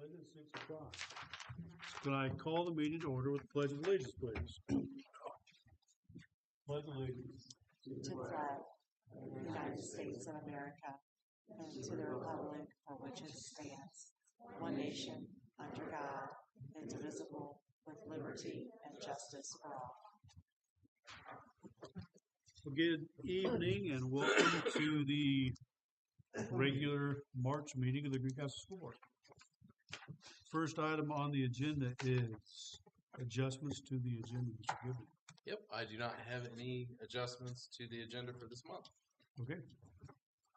It is 6 o'clock. Can I call the meeting to order with the Pledge of Allegiance, please? Pledge of Allegiance. To the flag of the United States of America and to the republic for which it stands, one nation, under God, indivisible, with liberty and justice for all. Well, good evening and welcome to the regular March meeting of the Greek House School Board. First item on the agenda is adjustments to the agenda. Mr. Gibbon. Yep, I do not have any adjustments to the agenda for this month. Okay.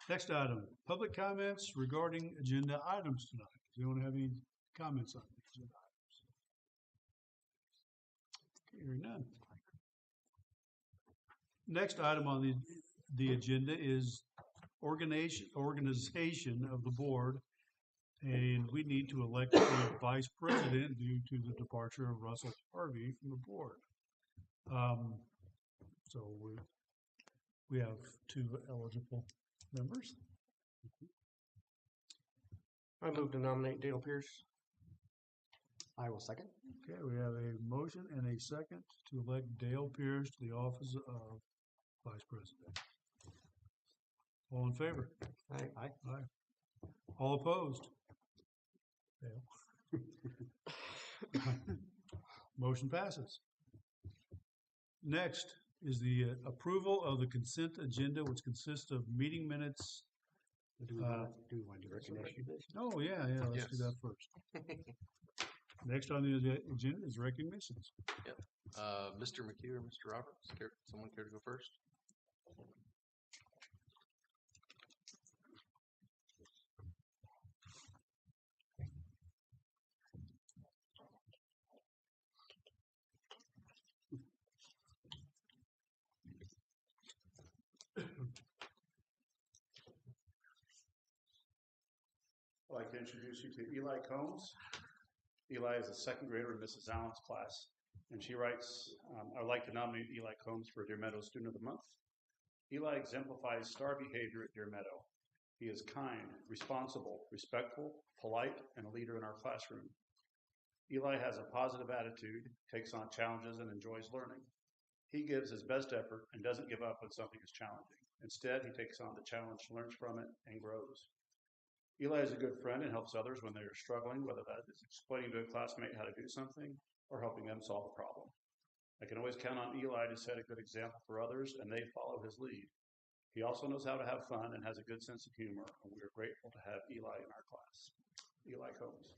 Next item, public comments regarding agenda items tonight. Does anyone have any comments on the agenda items? Okay, hearing none. Next item on the agenda is organization of the board, and we need to elect a vice president due to the departure of Russell Harvey from the board. So we have 2 eligible members. I move to nominate Dale Pierce. I will second. Okay, we have a motion and a second to elect Dale Pierce to the office of vice president. All in favor? Aye. Aye. All opposed? Dale. Motion passes. Next is the approval of the consent agenda, which consists of meeting minutes. Do we want to do recognition? Oh, yeah, let's do that first. Next on the agenda is recognitions. Yep. Mr. McHugh or Mr. Roberts, someone care to go first? I'd like to introduce you to Eli Combs. Eli is a second grader in Mrs. Allen's class, and she writes, I'd like to nominate Eli Combs for Deer Meadow Student of the Month. Eli exemplifies star behavior at Deer Meadow. He is kind, responsible, respectful, polite, and a leader in our classroom. Eli has a positive attitude, takes on challenges, and enjoys learning. He gives his best effort and doesn't give up when something is challenging. Instead, he takes on the challenge, learns from it, and grows. Eli is a good friend and helps others when they are struggling, whether that is explaining to a classmate how to do something or helping them solve a problem. I can always count on Eli to set a good example for others, and they follow his lead. He also knows how to have fun and has a good sense of humor, and we are grateful to have Eli in our class. Eli Combs.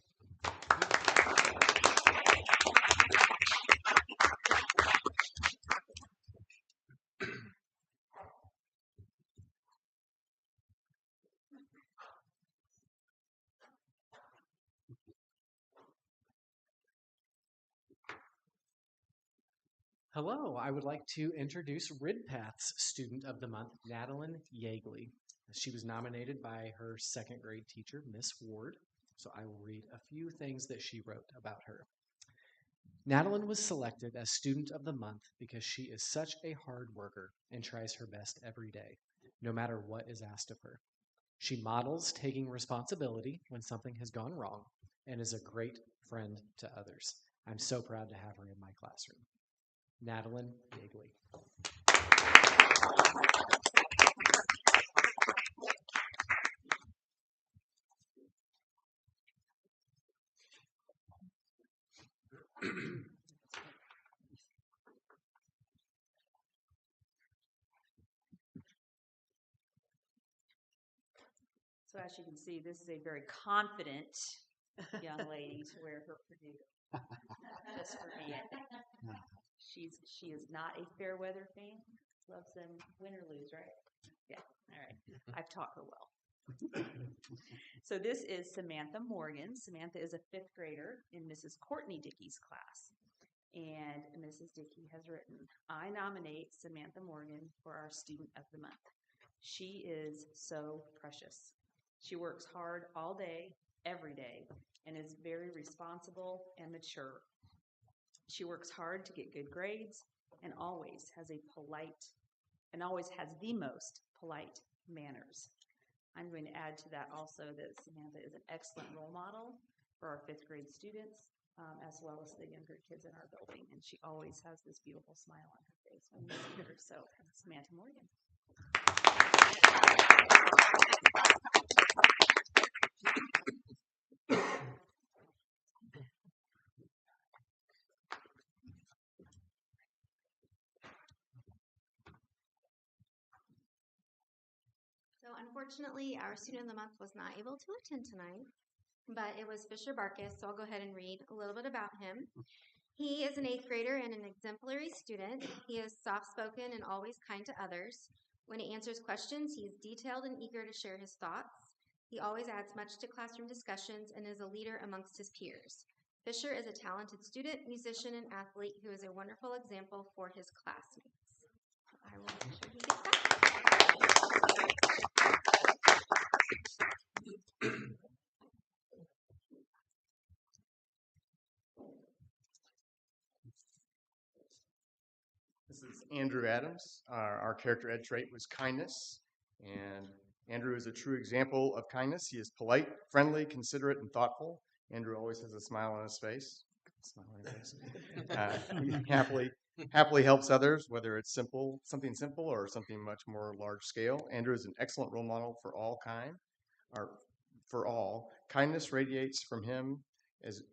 Hello, I would like to introduce RIDPATH's Student of the Month, Natalie Yeagley. She was nominated by her second grade teacher, Miss Ward. So I will read a few things that she wrote about her. Natalie was selected as Student of the Month because she is such a hard worker and tries her best every day, no matter what is asked of her. She models taking responsibility when something has gone wrong and is a great friend to others. I'm so proud to have her in my classroom. Natalie Yeagley. So as you can see, this is a very confident young lady to wear her Purdue. Just for me, I think. She is not a fair weather fan. Loves them win or lose, right? Yeah. All right. I've taught her well. So this is Samantha Morgan. Samantha is a 5th grader in Mrs. Courtney Dickey's class. And Mrs. Dickey has written, I nominate Samantha Morgan for our Student of the Month. She is so precious. She works hard all day, every day, and is very responsible and mature. She works hard to get good grades and always has the most polite manners. I'm going to add to that also that Samantha is an excellent role model for our 5th grade students, as well as the younger kids in our building. And she always has this beautiful smile on her face when we see her. So Samantha Morgan. So unfortunately, our student of the month was not able to attend tonight, but it was Fisher Barkus, so I'll go ahead and read a little bit about him. He is an 8th grader and an exemplary student. He is soft-spoken and always kind to others. When he answers questions, he is detailed and eager to share his thoughts. He always adds much to classroom discussions and is a leader amongst his peers. Fisher is a talented student, musician, and athlete who is a wonderful example for his classmates. I will make sure he gets that. This is Andrew Adams. Our character ed trait was kindness, and Andrew is a true example of kindness. He is polite, friendly, considerate, and thoughtful. Andrew always has a smile on his face. He happily helps others, whether it's something simple or something much more large scale. Andrew is an excellent role model for all for all. Kindness radiates from him, as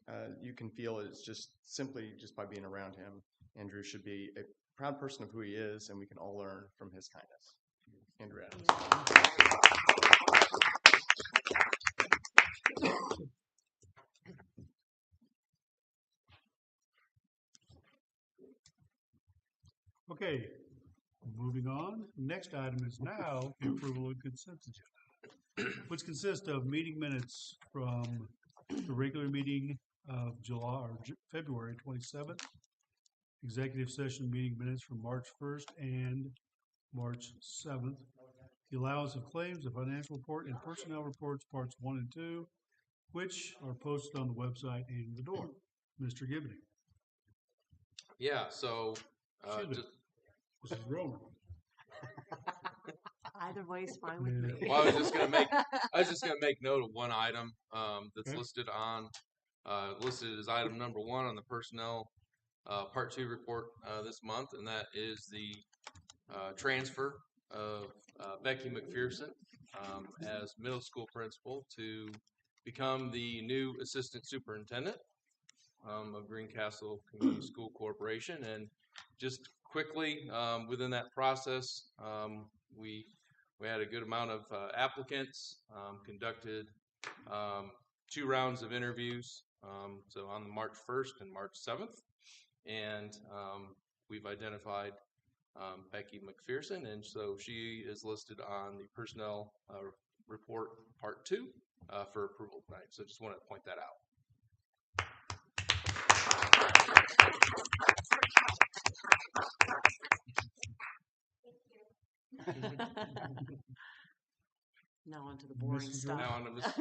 you can feel it's just simply by being around him. Andrew should be a proud person of who he is, and we can all learn from his kindness. Andrew Adams. Okay, moving on. Next item is now the approval of consent agenda, which consists of meeting minutes from the regular meeting of February 27th, executive session meeting minutes from March 1st and March 7th, the allowance of claims, the financial report, and personnel reports, parts 1 and 2, which are posted on the website and in the door. Mr. Gibney. Yeah, so Excuse me. This is Roman. Either way is fine with me. well, I was just gonna make note of one item that's Okay. listed as item number 1 on the personnel part 2 report this month, and that is the transfer of Becky McPherson as middle school principal to become the new assistant superintendent of Greencastle Community School Corporation. And just quickly, within that process, we had a good amount of applicants, conducted 2 rounds of interviews, so on March 1st and March 7th, and we've identified Becky McPherson, and so she is listed on the personnel report part 2 for approval tonight. So just wanted to point that out. Now on to the boring Mrs. stuff. Now on to Mrs.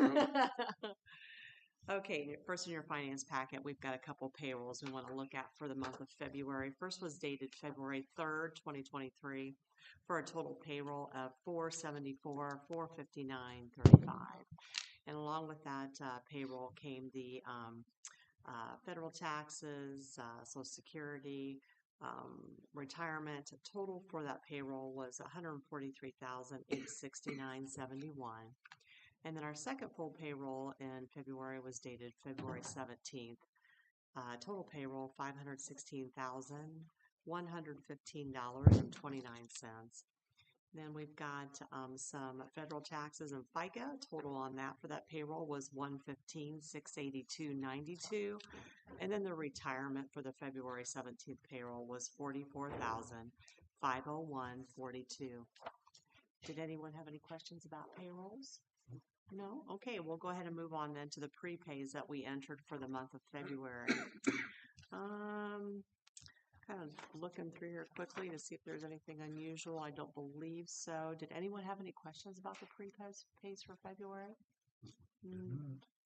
Rose. Okay, first in your finance packet, we've got a couple payrolls we want to look at for the month of February. First was dated February 3rd, 2023, for a total payroll of $474,459.35. And along with that payroll came the federal taxes, Social Security, retirement. Total for that payroll was $143,869.71. And then our second full payroll in February was dated February 17th. Total payroll $516,115.29. Then we've got some federal taxes and FICA. Total on that for that payroll was $115,682.92. And then the retirement for the February 17th payroll was $44,501.42. Did anyone have any questions about payrolls? No? Okay, we'll go ahead and move on then to the prepays that we entered for the month of February. Kind of looking through here quickly to see if there's anything unusual. I don't believe so. Did anyone have any questions about the prepays for February?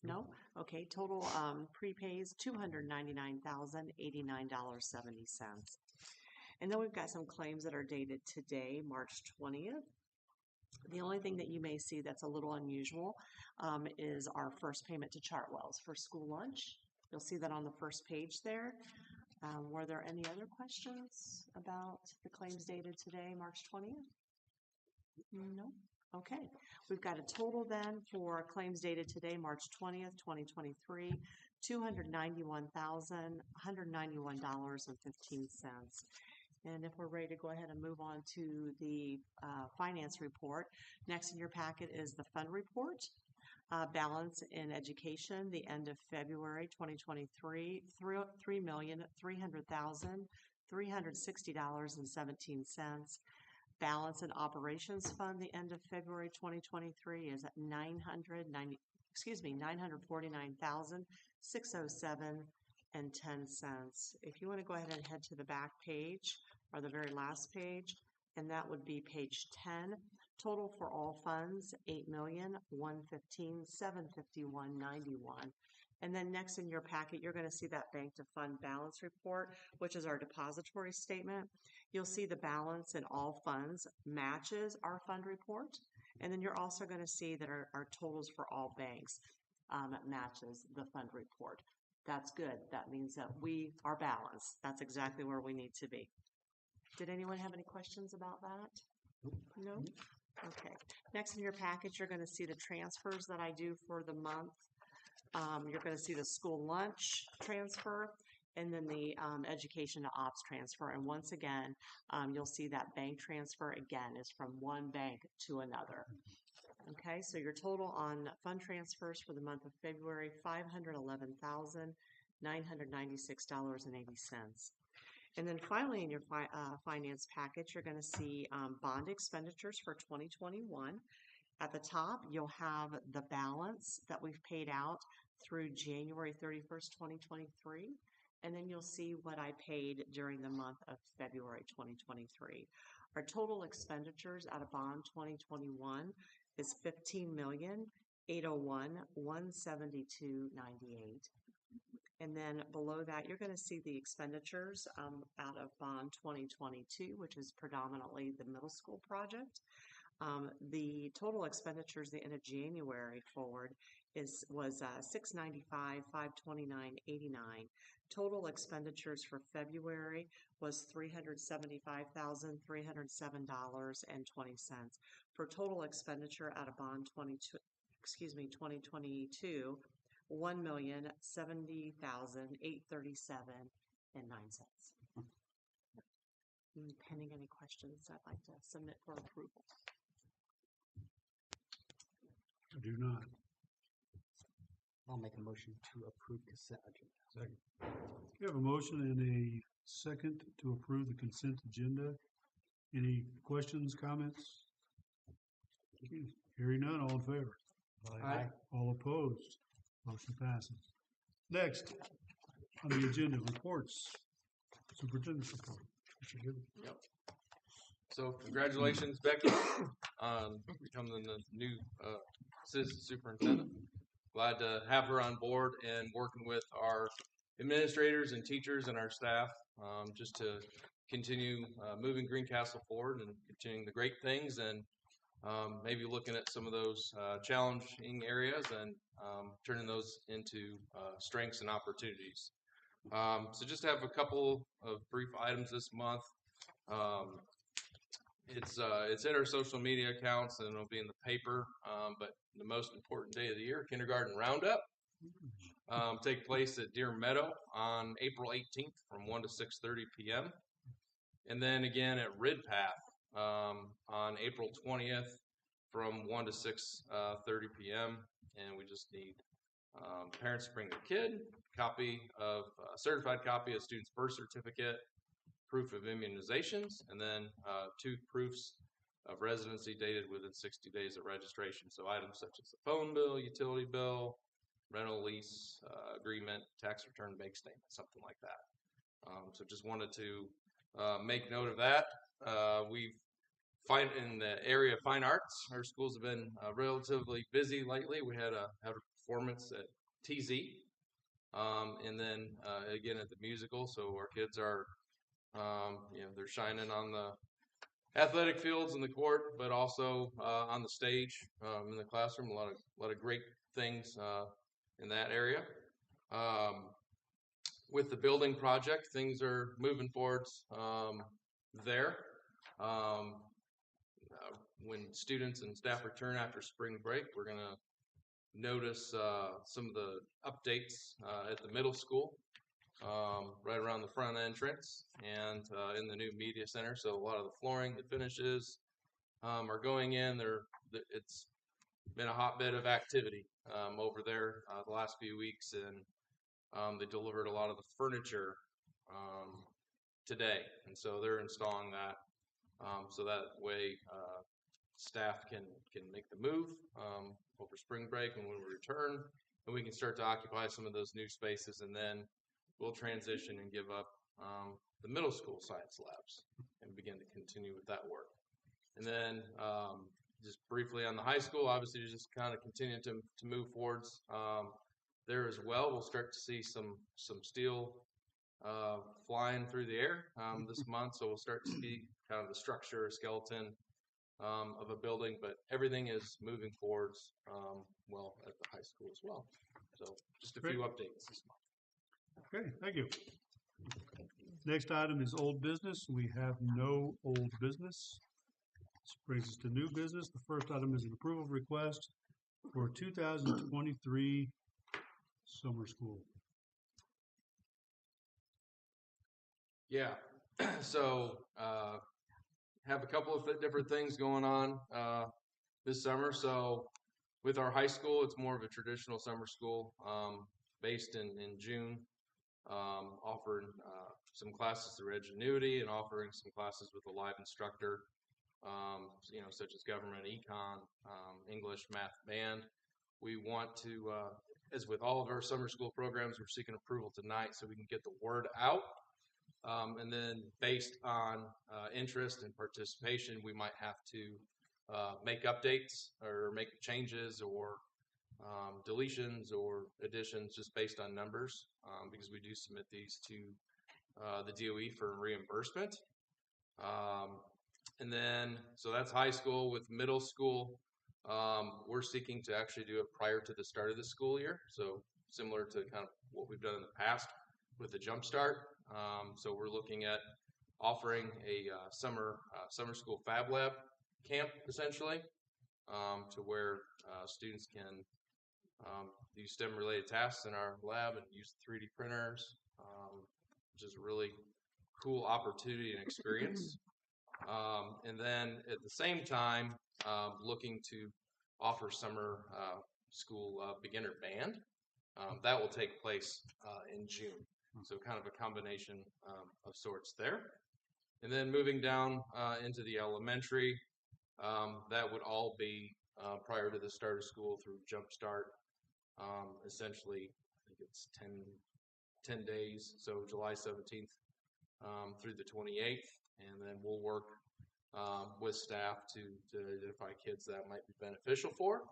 No? Okay, total prepays $299,089.70. And then we've got some claims that are dated today, March 20th. The only thing that you may see that's a little unusual is our first payment to Chartwells for school lunch. You'll see that on the first page there. Were there any other questions about the claims dated today, March 20th? No? Okay. We've got a total then for claims dated today, March 20th, 2023, $291,191.15. And if we're ready to go ahead and move on to the finance report, next in your packet is the fund report. Balance in education, the end of February 2023, $3,300,360.17. Balance in operations fund, the end of February 2023 is at $949,607.10. If you want to go ahead and head to the back page or the very last page, and that would be page 10. Total for all funds, $8,115,751.91. And then next in your packet, you're going to see that bank to fund balance report, which is our depository statement. You'll see the balance in all funds matches our fund report. And then you're also going to see that our totals for all banks matches the fund report. That's good. That means that we are balanced. That's exactly where we need to be. Did anyone have any questions about that? No? Okay. Next in your package, you're going to see the transfers that I do for the month. You're going to see the school lunch transfer and then the education to ops transfer. And once again, you'll see that bank transfer again is from one bank to another. Okay, so your total on fund transfers for the month of February, $511,996.80. And then finally in your finance package, you're going to see bond expenditures for 2021. At the top, you'll have the balance that we've paid out through January 31st, 2023. And then you'll see what I paid during the month of February 2023. Our total expenditures out of bond 2021 is $15,801,172.98. And then below that, you're going to see the expenditures out of bond 2022, which is predominantly the middle school project. The total expenditures the end of January forward was $695,529.89. Total expenditures for February was $375,307.20. For total expenditure out of bond 2022, $1,070,837.09. Pending any questions, I'd like to submit for approval. I do not. I'll make a motion to approve consent agenda. Second. We have a motion and a second to approve the consent agenda. Any questions, comments? Hearing none, all in favor? Aye. All opposed? Motion passes. Next on the agenda, reports. Superintendent's report. Mr. Gibbons. Yep. So congratulations, Becky, on becoming the new assistant superintendent. Glad to have her on board and working with our administrators and teachers and our staff just to continue moving Greencastle forward and continuing the great things and maybe looking at some of those challenging areas and turning those into strengths and opportunities. So just have a couple of brief items this month. It's in our social media accounts and it'll be in the paper. But the most important day of the year, kindergarten roundup, take place at Deer Meadow on April 18th from 1 to 6:30 p.m. And then again at Ridpath on April 20th from 1 to 6:30 p.m. And we just need parents to bring their kid, certified copy of student's birth certificate, proof of immunizations, and then 2 proofs of residency dated within 60 days of registration. So items such as the phone bill, utility bill, rental lease agreement, tax return, bank statement, something like that. So just wanted to make note of that. We've in the area of fine arts, our schools have been relatively busy lately. We had a performance at TZ, and then again at the musical. So our kids are, they're shining on the athletic fields in the court, but also on the stage in the classroom. A lot of great things in that area. With the building project, things are moving forwards there. When students and staff return after spring break, we're going to notice some of the updates at the middle school, right around the front entrance and in the new media center. So a lot of the flooring, the finishes are going in. It's been a hotbed of activity over there the last few weeks, and they delivered a lot of the furniture today, and so they're installing that so that way staff can make the move over spring break, and when we return, and we can start to occupy some of those new spaces, and then we'll transition and give up the middle school science labs and begin to continue with that work. And then just briefly on the high school, obviously just kind of continue to move forwards there as well. We'll start to see some steel flying through the air this month, so we'll start to see kind of the structure, skeleton of a building, but everything is moving forwards well at the high school as well. So just a few updates this month. Okay, thank you. Next item is old business. We have no old business. This brings us to new business. The first item is an approval request for 2023 summer school. Yeah, so have a couple of different things going on this summer. So with our high school, it's more of a traditional summer school based in June, offering some classes through Edgenuity and offering some classes with a live instructor, such as government, econ, English, math, band. We want to, as with all of our summer school programs, we're seeking approval tonight so we can get the word out. And then based on interest and participation, we might have to make updates or make changes or deletions or additions just based on numbers because we do submit these to the DOE for reimbursement. And then, so that's high school. With middle school, we're seeking to actually do it prior to the start of the school year. So similar to kind of what we've done in the past with the Jump Start. So we're looking at offering a summer school Fab Lab camp, essentially, to where students can do STEM-related tasks in our lab and use 3D printers, which is a really cool opportunity and experience. And then at the same time, looking to offer summer school beginner band. That will take place in June. So kind of a combination of sorts there. And then moving down into the elementary, that would all be prior to the start of school through Jump Start. Essentially, I think it's 10 days, so July 17th through the 28th. And then we'll work with staff to identify kids that might be beneficial for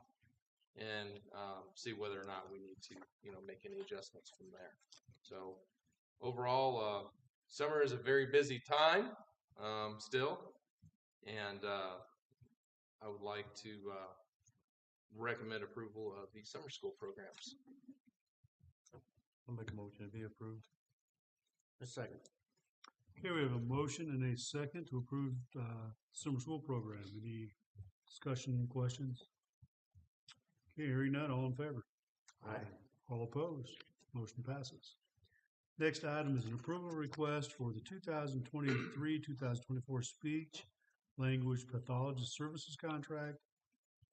and see whether or not we need to make any adjustments from there. So overall, summer is a very busy time still, and I would like to recommend approval of the summer school programs. I'll make a motion to be approved. A second. Okay, we have a motion and a second to approve summer school program. Any discussion, questions? Okay, hearing none, all in favor? Aye. All opposed? Motion passes. Next item is an approval request for the 2023-2024 speech language pathologist services contract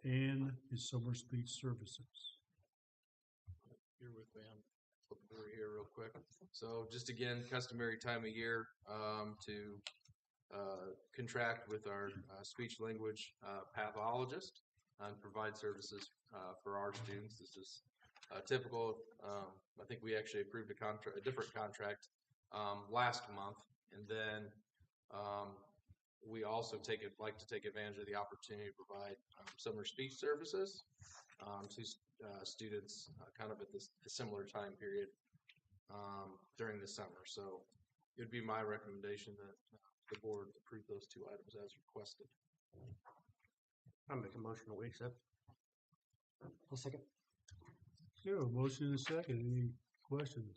and the summer speech services. Here with me, I'm flipping through here real quick. So just again, customary time of year to contract with our speech language pathologist and provide services for our students. This is typical. I think we actually approved a different contract last month, and then we also like to take advantage of the opportunity to provide summer speech services to students kind of at this similar time period during the summer. So it would be my recommendation that the board approve those two items as requested. I'll make a motion to accept. I'll second. Okay, a motion and a second. Any questions?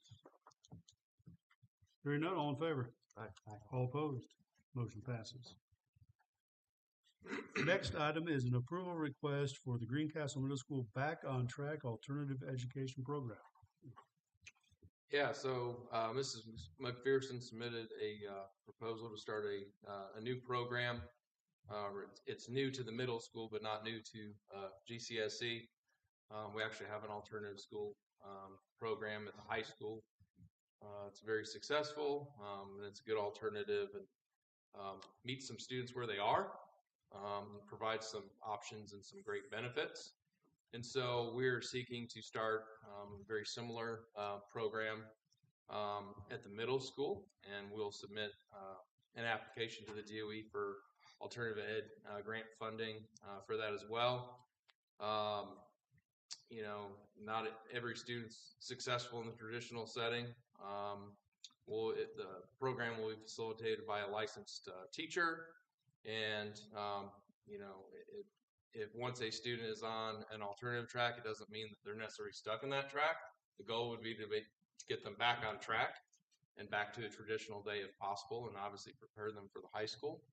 Hearing none, all in favor? Aye. All opposed? Motion passes. Next item is an approval request for the Greencastle Middle School Back on Track Alternative Education Program. Yeah, so Mrs. McPherson submitted a proposal to start a new program. It's new to the middle school, but not new to GCSE. We actually have an alternative school program at the high school. It's very successful, and it's a good alternative and meets some students where they are, provides some options and some great benefits. And so we're seeking to start a very similar program at the middle school, and we'll submit an application to the DOE for alternative ed grant funding for that as well. Not every student's successful in the traditional setting. The program will be facilitated by a licensed teacher, and if once a student is on an alternative track, it doesn't mean that they're necessarily stuck in that track. The goal would be to get them back on track and back to a traditional day if possible, and obviously prepare them for the high school.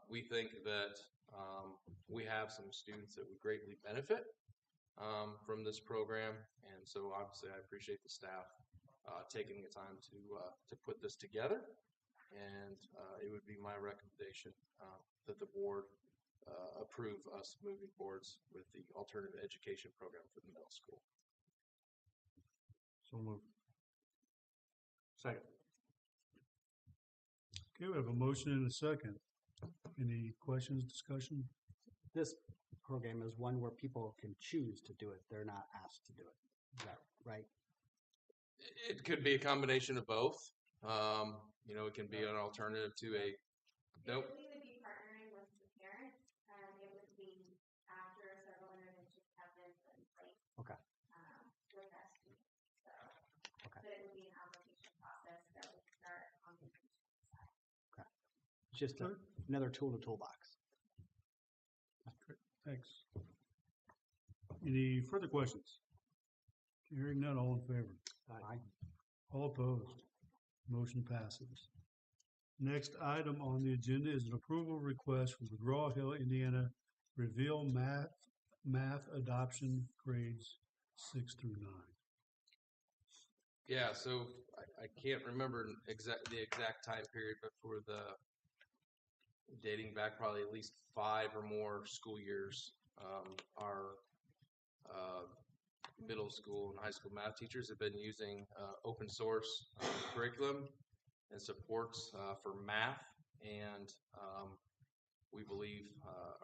We think that we have some students that would greatly benefit from this program, and so obviously I appreciate the staff taking the time to put this together, and it would be my recommendation that the board approve us moving forwards with the alternative education program for the middle school. So moved. Second. Okay, we have a motion and a second. Any questions, discussion? This program is one where people can choose to do it. They're not asked to do it. Is that right? It could be a combination of both. It can be an alternative to a. Nope. We would be partnering with the parents, and it would be after several interventions have been put in place. Okay. With that student. So, Okay. but it would be an application process that would start on the admission side. Okay. Just another tool in the toolbox. Thanks. Any further questions? Hearing none, all in favor? Aye. All opposed? Motion passes. Next item on the agenda is an approval request for McGraw Hill, Indiana, Reveal Math Adoption Grades 6 through 9. Yeah, so I can't remember the exact time period, but for the dating back probably at least 5 or more school years, our middle school and high school math teachers have been using open source curriculum and supports for math, and we believe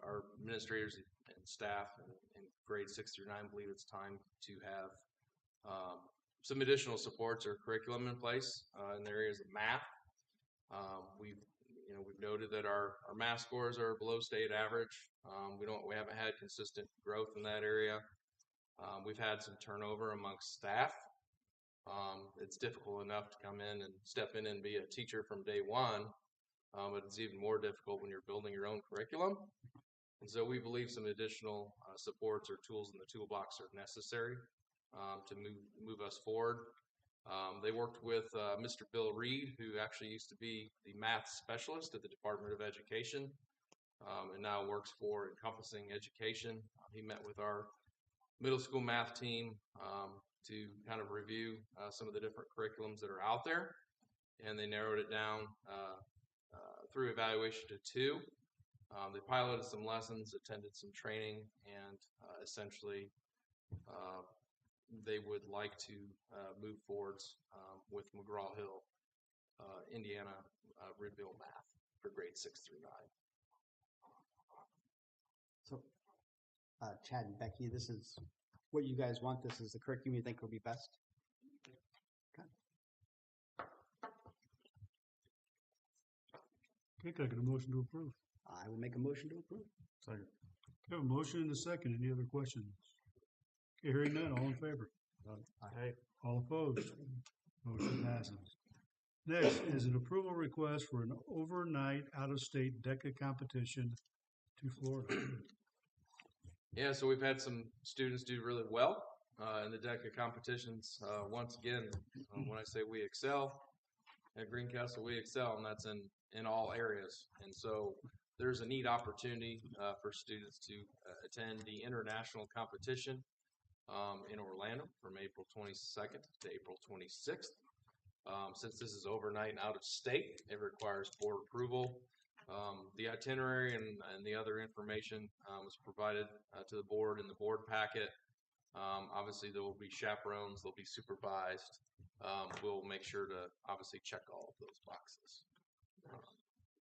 our administrators and staff in grades 6 through 9 believe it's time to have some additional supports or curriculum in place in the areas of math. We've noted that our math scores are below state average. We haven't had consistent growth in that area. We've had some turnover amongst staff. It's difficult enough to come in and step in and be a teacher from day one, but it's even more difficult when you're building your own curriculum. And so we believe some additional supports or tools in the toolbox are necessary to move us forward. They worked with Mr. Bill Reed, who actually used to be the math specialist at the Department of Education, and now works for Encompassing Education. He met with our middle school math team to kind of review some of the different curriculums that are out there, and they narrowed it down through evaluation to 2. They piloted some lessons, attended some training, and essentially they would like to move forwards with McGraw Hill, Indiana, Reveal Math for grades 6 through 9. So, Chad and Becky, this is what you guys want. This is the curriculum you think will be best. Okay, can I get a motion to approve? I will make a motion to approve. Second. Okay, a motion and a second. Any other questions? Okay, hearing none, all in favor? Aye. All opposed? Motion passes. Next is an approval request for an overnight out-of-state DECA competition to Florida. Yeah, so we've had some students do really well in the DECA competitions. Once again, when I say we excel at Greencastle, we excel, and that's in all areas. And so there's a neat opportunity for students to attend the international competition in Orlando from April 22nd to April 26th. Since this is overnight and out of state, it requires board approval. The itinerary and the other information was provided to the board in the board packet. Obviously, there will be chaperones, they'll be supervised. We'll make sure to obviously check all of those boxes.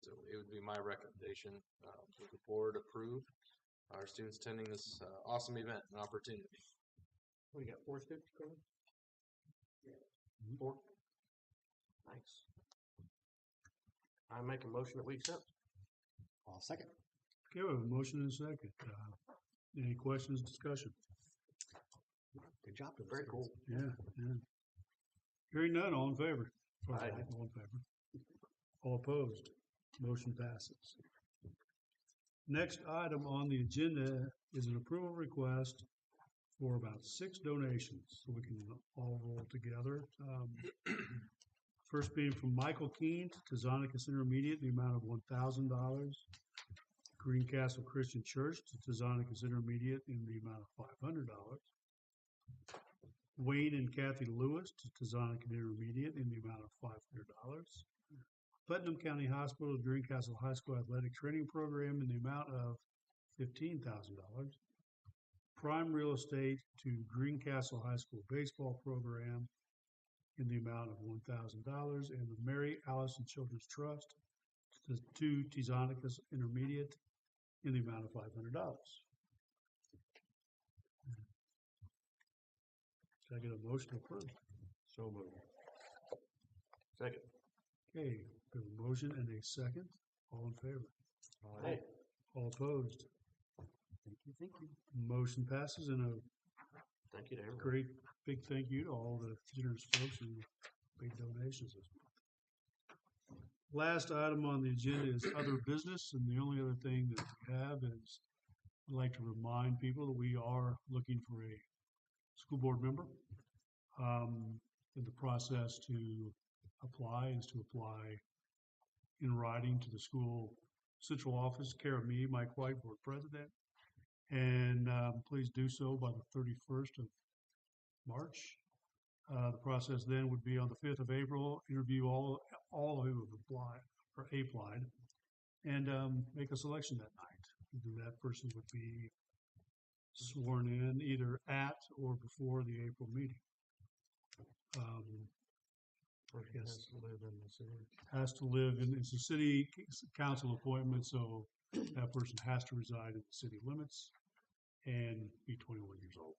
So it would be my recommendation that the board approve our students attending this awesome event and opportunity. We got 4 students going? Yeah. 4? Nice. I make a motion that we accept. I'll second. Okay, we have a motion and a second. Any questions, discussion? Good job. to the Very cool. students. Yeah. Hearing none, all in favor? Aye. All in favor. All opposed? Motion passes. Next item on the agenda is an approval request for about 6 donations, so we can all roll together. First being from Michael Keene to Tezonicus Intermediate, the amount of $1,000. Greencastle Christian Church to Tezonicus Intermediate in the amount of $500. Wayne and Kathy Lewis to Tezonicus Intermediate in the amount of $500. Putnam County Hospital Greencastle High School Athletic Training Program in the amount of $15,000. Prime Real Estate to Greencastle High School Baseball Program in the amount of $1,000, and the Mary Allison Children's Trust to Tezonicus Intermediate in the amount of $500. Can I get a motion to approve? So moved. Second. Okay, we have a motion and a second. All in favor? Aye. All opposed? Thank you. Thank you. Motion passes, and a Thank you to everyone. great big thank you to all the generous folks who made donations this month. Last item on the agenda is other business, and the only other thing that we have is I'd like to remind people that we are looking for a school board member. And the process to apply is to apply in writing to the school central office, care of me, Mike White, board president. And please do so by the 31st of March. The process then would be on the 5th of April, interview all who have applied, and make a selection that night. Either that person would be sworn in either at or before the April meeting. Yes, has to live in, it's a city council appointment, so that person has to reside in the city limits and be 21 years old.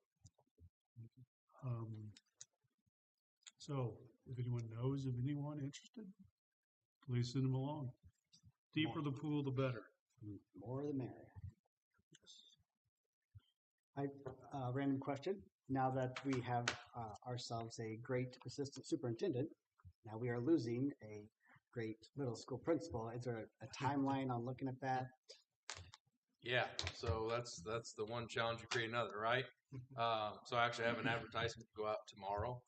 So if anyone knows of anyone interested, please send them along. Deeper the pool, the better. More the merrier. Random question. Now that we have ourselves a great assistant superintendent, now we are losing a great middle school principal. Is there a timeline on looking at that? Yeah, so that's the one challenge, you create another, right? So I actually have an advertisement to go out tomorrow.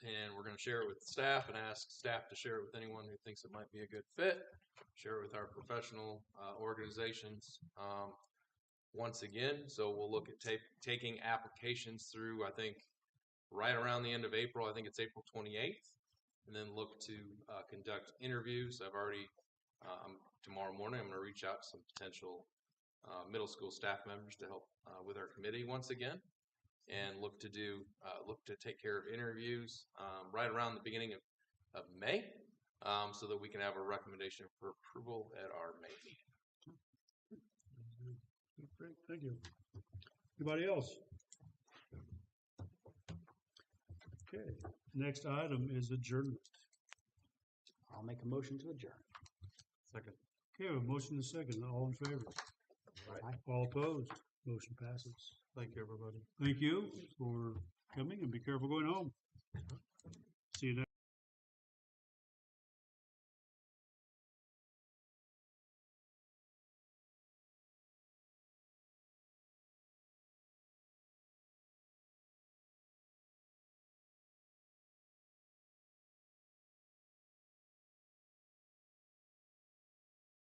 And we're going to share it with staff and ask staff to share it with anyone who thinks it might be a good fit, share it with our professional organizations. Once again, so we'll look at taking applications through, I think, right around the end of April. I think it's April 28th, and then look to conduct interviews. I've already, tomorrow morning, I'm going to reach out to some potential middle school staff members to help with our committee once again, and look to take care of interviews right around the beginning of May, so that we can have a recommendation for approval at our May meeting. Great, thank you. Anybody else? Okay, next item is adjournment. I'll make a motion to adjourn. Second. Okay, a motion and a second. All in favor? Aye. All opposed? Motion passes. Thank you, everybody. Thank you for coming, and be careful going home. See you next.